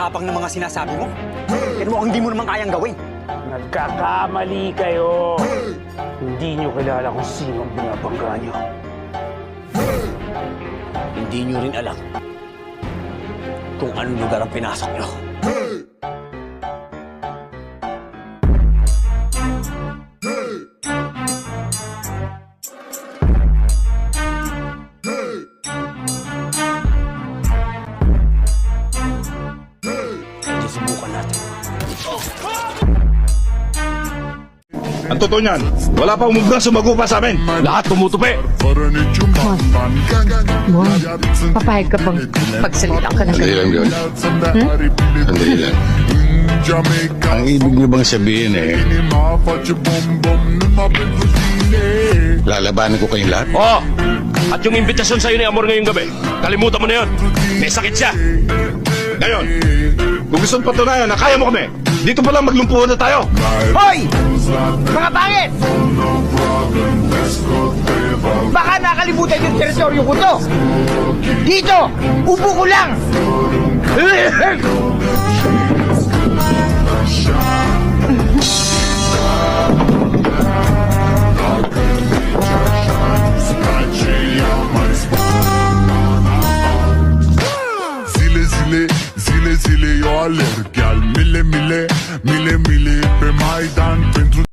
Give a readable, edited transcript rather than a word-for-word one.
tatapang ng mga sinasabi mo. Pero mukhang hindi mo naman kayang gawin. Nagkakamali kayo. Hindi nyo kilala kung sino ang binabangga nyo. Hindi nyo rin alam kung anong lugar ang pinasok nyo. Hindi subukan natin. Ang totoo niyan, wala pa umugang sumago pa sa amin. Lahat tumutupi. Papayag ka bang pagsalita ka na Sandali lang, Bjorn. Sandali lang. Ang ibig niyo bang sabihin lalabanan ko kayong lahat? Oo. At yung imbitasyon sa'yo ni Amor ngayong gabi, kalimutan mo na yun. May sakit siya. Ngayon, kung gusto mong patunayan na kaya mo kami, dito pa lang maglumpuhan na tayo. Hoy! Mga pangit! Baka nakalimutan yung teritoryo ko to! Dito! Upo ko lang! Zile, eu alerg, iar mile, mile pe Maidan pentru